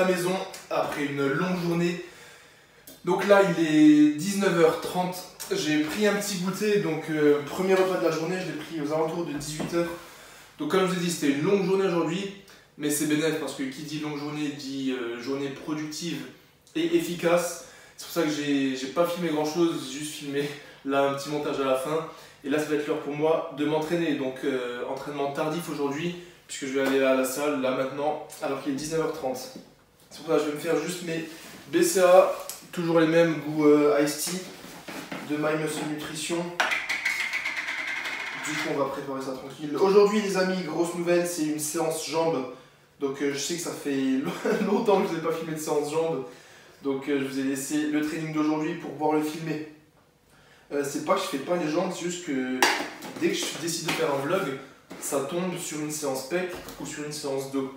maison après une longue journée. Donc là il est 19h30, j'ai pris un petit goûter, donc premier repas de la journée, je l'ai pris aux alentours de 18h. Donc comme je vous ai dit, c'était une longue journée aujourd'hui, mais c'est bénéfique parce que qui dit longue journée dit journée productive et efficace. C'est pour ça que j'ai pas filmé grand chose, j'ai juste filmé là un petit montage à la fin. Et là ça va être l'heure pour moi de m'entraîner, donc entraînement tardif aujourd'hui, puisque je vais aller à la salle là maintenant, alors qu'il est 19h30. C'est pour ça que je vais me faire juste mes BCA, toujours les mêmes, goût Ice Tea, de My Muscle Nutrition. Du coup on va préparer ça tranquille. Aujourd'hui les amis, grosse nouvelle, c'est une séance jambes. Donc je sais que ça fait longtemps que je n'ai pas filmé de séance jambes. Donc je vous ai laissé le training d'aujourd'hui pour pouvoir le filmer. C'est pas que je fais pas les jambes, c'est juste que dès que je décide de faire un vlog, ça tombe sur une séance pec ou sur une séance dos.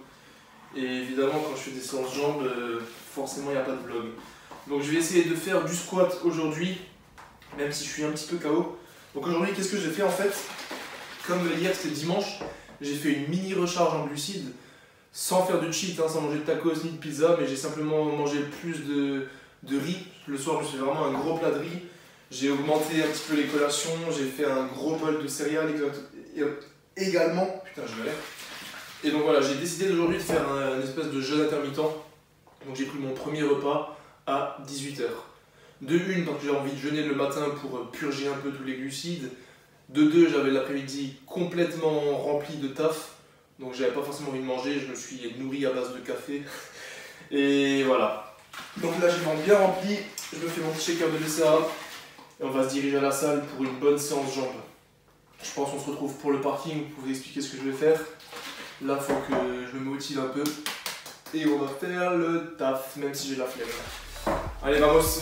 Et évidemment quand je fais des séances jambes, forcément il n'y a pas de vlog. Donc je vais essayer de faire du squat aujourd'hui, même si je suis un petit peu KO. Donc aujourd'hui qu'est-ce que j'ai fait en fait? Comme hier c'était dimanche, j'ai fait une mini recharge en glucides, sans faire de cheat, hein, sans manger de tacos ni de pizza, mais j'ai simplement mangé le plus de riz. Le soir je me suis fait vraiment un gros plat de riz. J'ai augmenté un petit peu les collations, j'ai fait un gros bol de céréales également. Putain, je galère. Et donc voilà, j'ai décidé aujourd'hui de faire un espèce de jeûne intermittent. Donc j'ai pris mon premier repas à 18h. De une, parce que j'ai envie de jeûner le matin pour purger un peu tous les glucides. De deux, j'avais l'après-midi complètement rempli de taf. Donc j'avais pas forcément envie de manger, je me suis nourri à base de café. Et voilà. Donc là j'ai ventre bien rempli, je me fais mon petit shaker de BCA. Et on va se diriger à la salle pour une bonne séance jambes. Je pense qu'on se retrouve pour le parking pour vous expliquer ce que je vais faire. Là, il faut que je me motive un peu. Et on va faire le taf, même si j'ai la flemme. Allez, vamos!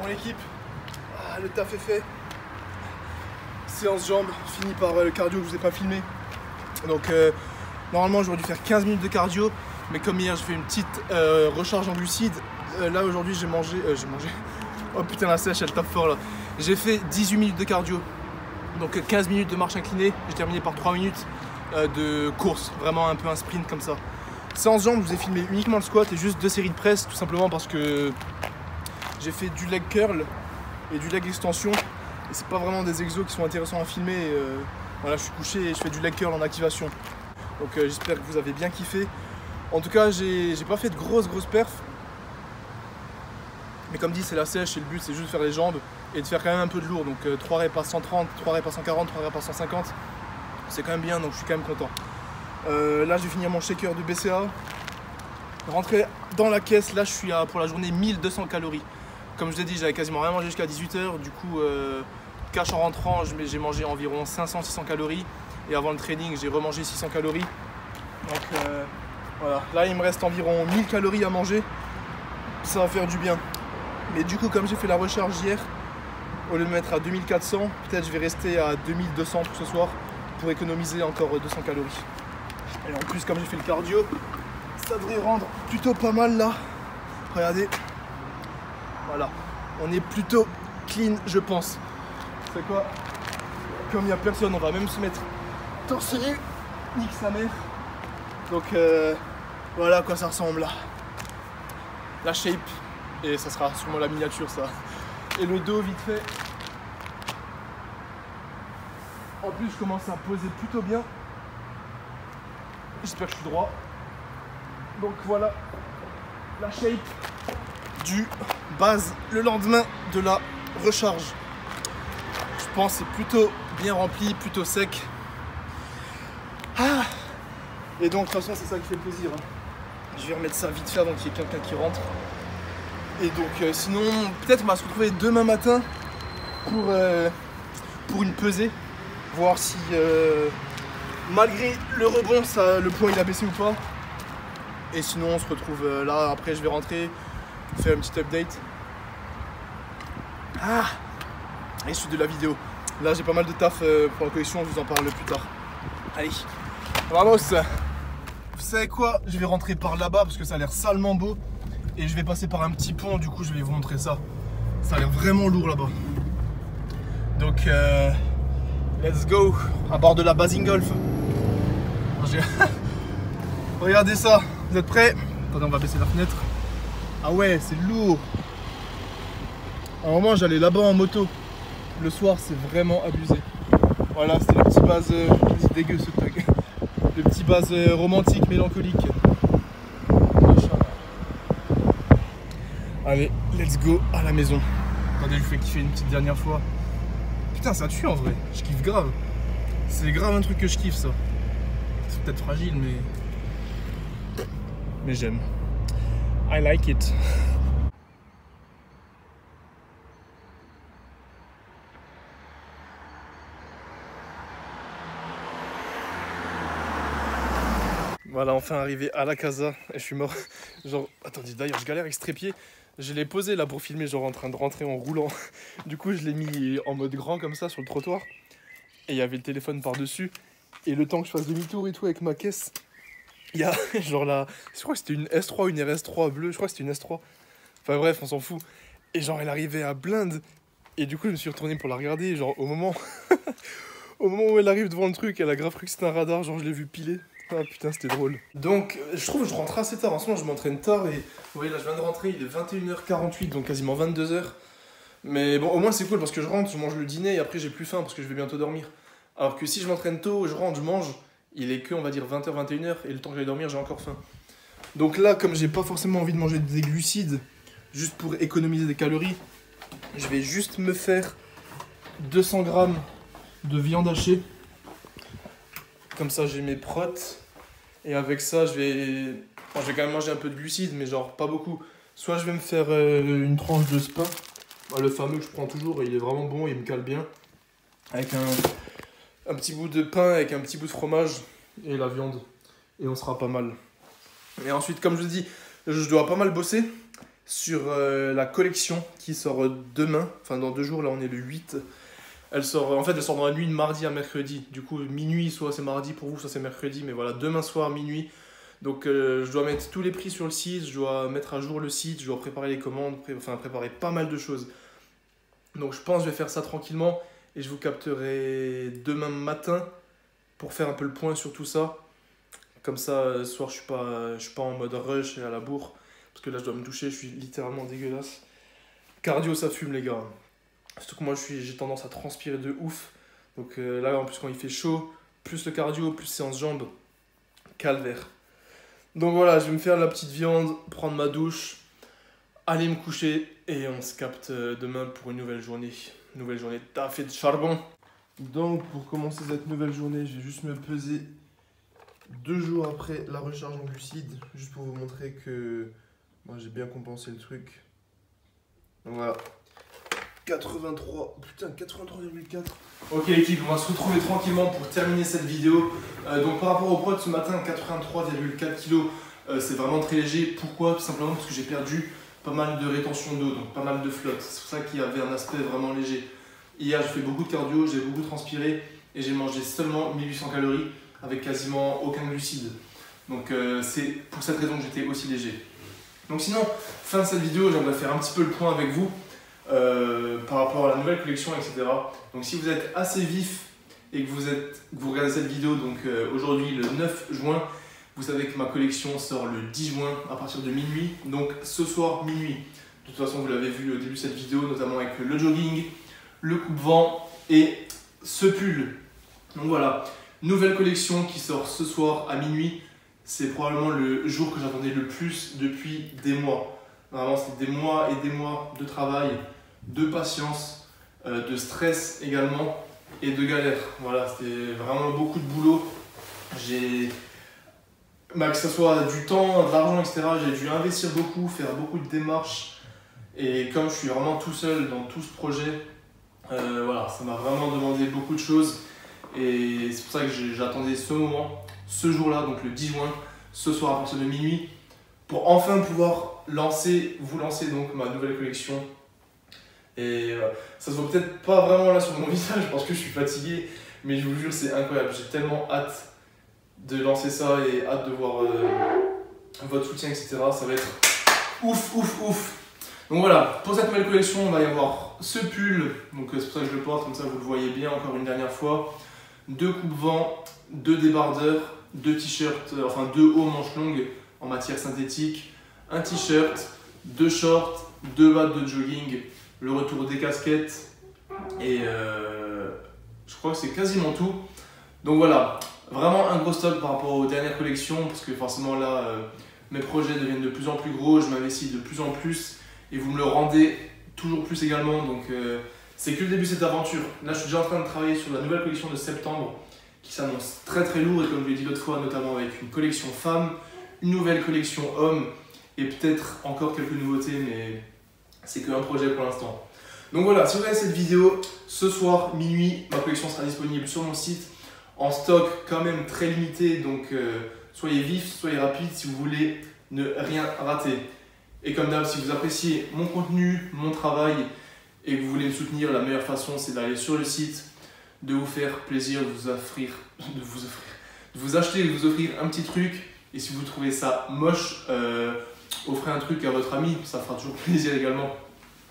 L'équipe, le taf est fait. Séance jambes, fini par le cardio que je vous ai pas filmé. Donc normalement j'aurais dû faire 15 minutes de cardio, mais comme hier j'ai fait une petite recharge en glucides, là aujourd'hui j'ai mangé, oh putain la sèche elle tape fort là. J'ai fait 18 minutes de cardio, donc 15 minutes de marche inclinée, j'ai terminé par 3 minutes de course, vraiment un peu un sprint comme ça. Séance jambes, je vous ai filmé uniquement le squat et juste 2 séries de presse, tout simplement parce que j'ai fait du leg curl et du leg extension et c'est pas vraiment des exos qui sont intéressants à filmer. Voilà, je suis couché et je fais du leg curl en activation. Donc j'espère que vous avez bien kiffé. En tout cas, j'ai pas fait de grosses perfs. Mais comme dit, c'est la sèche et le but c'est juste de faire les jambes et de faire quand même un peu de lourd. Donc 3 reps à 130, 3 reps à 140, 3 reps à 150. C'est quand même bien, donc je suis quand même content. Là, je vais finir mon shaker de BCA. Rentrer dans la caisse, là je suis à, pour la journée, 1200 calories. Comme je l'ai dit, j'avais quasiment rien mangé jusqu'à 18h. Du coup, cash en rentrant, j'ai mangé environ 500-600 calories. Et avant le training, j'ai remangé 600 calories. Donc voilà, là il me reste environ 1000 calories à manger. Ça va faire du bien. Mais du coup, comme j'ai fait la recharge hier, au lieu de mettre à 2400, peut-être je vais rester à 2200 pour ce soir pour économiser encore 200 calories. Et en plus, comme j'ai fait le cardio, ça devrait rendre plutôt pas mal là. Regardez. Voilà. On est plutôt clean, je pense. C'est quoi? Comme il n'y a personne, on va même se mettre torse nu. Nique sa mère. Donc voilà à quoi ça ressemble là. La shape. Et ça sera sûrement la miniature ça. Et le dos vite fait. En plus je commence à poser plutôt bien. J'espère que je suis droit. Donc voilà la shape du base le lendemain de la recharge. Je pense que c'est plutôt bien rempli, plutôt sec. Ah. Et donc de toute façon c'est ça qui fait plaisir. Je vais remettre ça vite fait avant qu'il y ait quelqu'un qui rentre. Et donc sinon peut-être on va se retrouver demain matin pour une pesée. Voir si malgré le rebond le poids il a baissé ou pas. Et sinon on se retrouve là, après je vais rentrer, faire une petite update. Ah. Et suite de la vidéo. Là j'ai pas mal de taf pour la collection, je vous en parle plus tard. Allez, vamos. Vous savez quoi? Je vais rentrer par là-bas parce que ça a l'air salement beau. Et je vais passer par un petit pont, du coup je vais vous montrer ça. Ça a l'air vraiment lourd là-bas. Donc let's go à bord de la Basingolf. Regardez ça, vous êtes prêts? Attendez, on va baisser la fenêtre. Ah ouais, c'est lourd. À un moment j'allais là-bas en moto. Le soir c'est vraiment abusé. Voilà, c'était le petit base, c'est dégueu ce tag. Le petit base romantique, mélancolique. Allez, let's go à la maison. Attendez, je vous fais kiffer une petite dernière fois. Putain, ça tue en vrai, je kiffe grave. C'est grave un truc que je kiffe ça. C'est peut-être fragile, mais j'aime. I like it. Voilà, enfin arrivé à la casa et je suis mort. Genre, attendez, d'ailleurs, je galère avec ce trépied. Je l'ai posé là pour filmer, genre en train de rentrer en roulant. Du coup, je l'ai mis en mode grand comme ça sur le trottoir. Et il y avait le téléphone par-dessus. Et le temps que je fasse demi-tour et tout avec ma caisse, il y a genre là, je crois que c'était une S3 ou une RS3 bleue. Je crois que c'était une S3. Enfin bref, on s'en fout. Et genre, elle arrivait à blinde. Et du coup, je me suis retourné pour la regarder. Genre, au moment où elle arrive devant le truc, elle a grave cru que c'était un radar. Genre, je l'ai vu piler. Ah putain, c'était drôle. Donc, je trouve que je rentre assez tard. En ce moment, je m'entraîne tard et... Vous voyez, là, je viens de rentrer, il est 21h48, donc quasiment 22h. Mais bon, au moins, c'est cool parce que je rentre, je mange le dîner et après, j'ai plus faim parce que je vais bientôt dormir. Alors que si je m'entraîne tôt, je rentre, je mange, il est que, on va dire, 20h, 21h et le temps que j'aille dormir, j'ai encore faim. Donc là, comme j'ai pas forcément envie de manger des glucides, juste pour économiser des calories, je vais juste me faire 200 grammes de viande hachée. Comme ça, j'ai mes protes. Et avec ça, je vais quand même manger un peu de glucides, mais genre pas beaucoup. Soit je vais me faire une tranche de ce pain. Le fameux que je prends toujours, il est vraiment bon, il me cale bien. Avec un petit bout de pain, avec un petit bout de fromage et la viande. Et on sera pas mal. Et ensuite, comme je vous dis, je dois pas mal bosser sur la collection qui sort demain. Enfin, dans 2 jours, là on est le 8. Elle sort dans la nuit de mardi à mercredi. Du coup, minuit, soit c'est mardi pour vous, soit c'est mercredi. Mais voilà, demain soir, minuit. Donc, je dois mettre tous les prix sur le site. Je dois mettre à jour le site. Je dois préparer les commandes. Préparer pas mal de choses. Donc, je pense que je vais faire ça tranquillement. Et je vous capterai demain matin pour faire un peu le point sur tout ça. Comme ça, ce soir, je suis pas en mode rush et à la bourre. Parce que là, je dois me doucher. Je suis littéralement dégueulasse. Cardio, ça fume, les gars. Surtout que moi j'ai tendance à transpirer de ouf. Donc là en plus quand il fait chaud, plus le cardio, plus séance jambes, calvaire. Donc voilà, je vais me faire la petite viande, prendre ma douche, aller me coucher et on se capte demain pour une nouvelle journée. Nouvelle journée de taf et de charbon. Donc pour commencer cette nouvelle journée, je vais juste me peser 2 jours après la recharge en glucides, juste pour vous montrer que moi j'ai bien compensé le truc. Donc voilà. 83, putain 83,4. Ok l'équipe, on va se retrouver tranquillement pour terminer cette vidéo. Donc par rapport au poids de ce matin, 83,4 kg, c'est vraiment très léger. Pourquoi? Tout simplement parce que j'ai perdu pas mal de rétention d'eau, donc pas mal de flotte. C'est pour ça qu'il y avait un aspect vraiment léger. Hier j'ai fait beaucoup de cardio, j'ai beaucoup transpiré et j'ai mangé seulement 1800 calories avec quasiment aucun glucide. Donc c'est pour cette raison que j'étais aussi léger. Donc sinon, fin de cette vidéo, j'aimerais faire un petit peu le point avec vous. Par rapport à la nouvelle collection, etc. Donc si vous êtes assez vif et que vous regardez cette vidéo, donc aujourd'hui le 9 juin, vous savez que ma collection sort le 10 juin à partir de minuit, donc ce soir minuit. De toute façon vous l'avez vu au début de cette vidéo, notamment avec le jogging, le coupe-vent et ce pull. Donc voilà, nouvelle collection qui sort ce soir à minuit. C'est probablement le jour que j'attendais le plus depuis des mois. Vraiment c'est des mois et des mois de travail, de patience, de stress également et de galère. Voilà, c'était vraiment beaucoup de boulot. Que ce soit du temps, de l'argent, etc., j'ai dû investir beaucoup, faire beaucoup de démarches. Et comme je suis vraiment tout seul dans tout ce projet, voilà, ça m'a vraiment demandé beaucoup de choses. Et c'est pour ça que j'attendais ce moment, ce jour-là, donc le 10 juin, ce soir à partir de minuit, pour enfin pouvoir vous lancer donc ma nouvelle collection. Et ça se voit peut-être pas vraiment là sur mon visage parce que je suis fatigué, mais je vous jure c'est incroyable, j'ai tellement hâte de lancer ça et hâte de voir votre soutien, etc. Ça va être ouf, ouf, ouf. Donc voilà, pour cette nouvelle collection, on va y avoir ce pull, donc c'est pour ça que je le porte, comme ça vous le voyez bien encore une dernière fois. 2 coupe-vent, 2 débardeurs, 2 t-shirts, enfin 2 hauts manches longues en matière synthétique, un t-shirt, 2 shorts, 2 battes de jogging, le retour des casquettes et je crois que c'est quasiment tout. Donc voilà, vraiment un gros stock par rapport aux dernières collections parce que forcément là mes projets deviennent de plus en plus gros, je m'investis de plus en plus et vous me le rendez toujours plus également, donc c'est que le début de cette aventure. Là je suis déjà en train de travailler sur la nouvelle collection de septembre qui s'annonce très très lourd et comme je l'ai dit l'autre fois, notamment avec une collection femmes, une nouvelle collection hommes et peut-être encore quelques nouveautés, mais c'est qu'un projet pour l'instant. Donc voilà, si vous regardez cette vidéo, ce soir, minuit, ma collection sera disponible sur mon site, en stock quand même très limité, donc soyez vifs, soyez rapides si vous voulez ne rien rater. Et comme d'hab, si vous appréciez mon contenu, mon travail, et que vous voulez me soutenir, la meilleure façon c'est d'aller sur le site, de vous faire plaisir, de vous acheter et de vous offrir un petit truc. Et si vous trouvez ça moche, offrez un truc à votre ami, ça fera toujours plaisir également.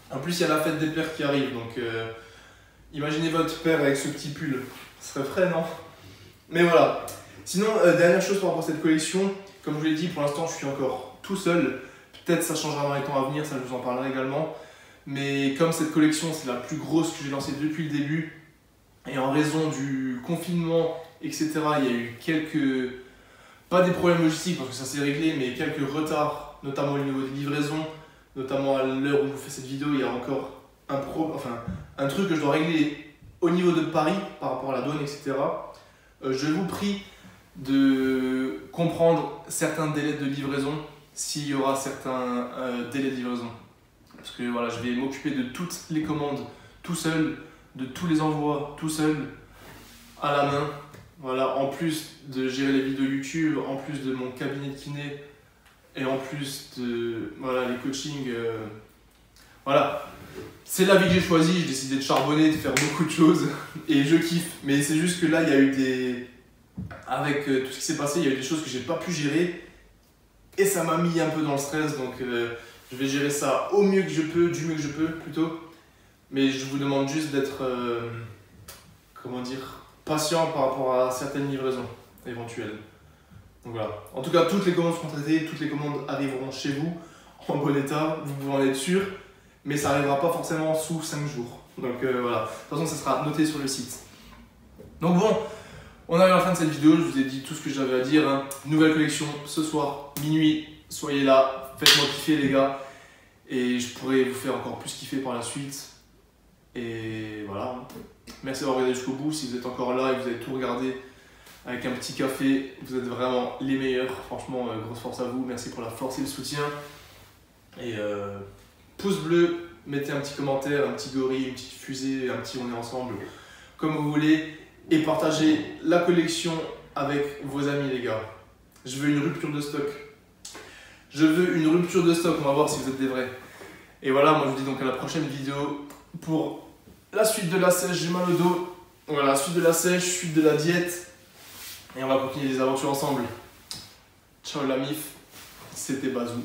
En plus, il y a la fête des pères qui arrive, donc imaginez votre père avec ce petit pull, ce serait frais, non? Mais voilà. Sinon, dernière chose par rapport à cette collection, comme je vous l'ai dit, pour l'instant, je suis encore tout seul. Peut-être ça changera dans les temps à venir, ça je vous en parlerai également. Mais comme cette collection, c'est la plus grosse que j'ai lancée depuis le début, et en raison du confinement, etc., il y a eu quelques... pas des problèmes logistiques parce que ça s'est réglé, mais quelques retards, notamment au niveau des livraisons, notamment à l'heure où je vous fais cette vidéo, il y a encore un truc que je dois régler au niveau de Paris par rapport à la douane, etc. Je vous prie de comprendre certains délais de livraison s'il y aura certains délais de livraison. Parce que voilà, je vais m'occuper de toutes les commandes tout seul, de tous les envois tout seul, à la main. Voilà, en plus de gérer les vidéos YouTube, en plus de mon cabinet de kiné et en plus de voilà, les coachings. Voilà, c'est la vie que j'ai choisie, j'ai décidé de charbonner, de faire beaucoup de choses et je kiffe. Mais c'est juste que là, il y a eu des... Avec tout ce qui s'est passé, il y a eu des choses que j'ai pas pu gérer et ça m'a mis un peu dans le stress. Donc je vais gérer ça au mieux que je peux, du mieux que je peux plutôt. Mais je vous demande juste d'être, comment dire, patient par rapport à certaines livraisons éventuelles. Donc voilà. En tout cas, toutes les commandes seront traitées, toutes les commandes arriveront chez vous en bon état, vous pouvez en être sûr, mais ça n'arrivera pas forcément sous 5 jours. Donc voilà. De toute façon, ça sera noté sur le site. Donc bon, On arrive à la fin de cette vidéo, je vous ai dit tout ce que j'avais à dire. Hein. Nouvelle collection ce soir, minuit, soyez là, faites-moi kiffer les gars. Et je pourrais vous faire encore plus kiffer par la suite. Et voilà. Merci d'avoir regardé jusqu'au bout. Si vous êtes encore là et que vous avez tout regardé avec un petit café, vous êtes vraiment les meilleurs. Franchement, grosse force à vous. Merci pour la force et le soutien. Et pouce bleu, mettez un petit commentaire, un petit gorille, une petite fusée, un petit on est ensemble, comme vous voulez. Et partagez la collection avec vos amis les gars. Je veux une rupture de stock. Je veux une rupture de stock, on va voir si vous êtes des vrais. Et voilà, moi je vous dis donc à la prochaine vidéo pour la suite de la sèche, j'ai mal au dos. Voilà, suite de la sèche, suite de la diète. Et on va continuer les aventures ensemble. Ciao la mif, c'était Bazou.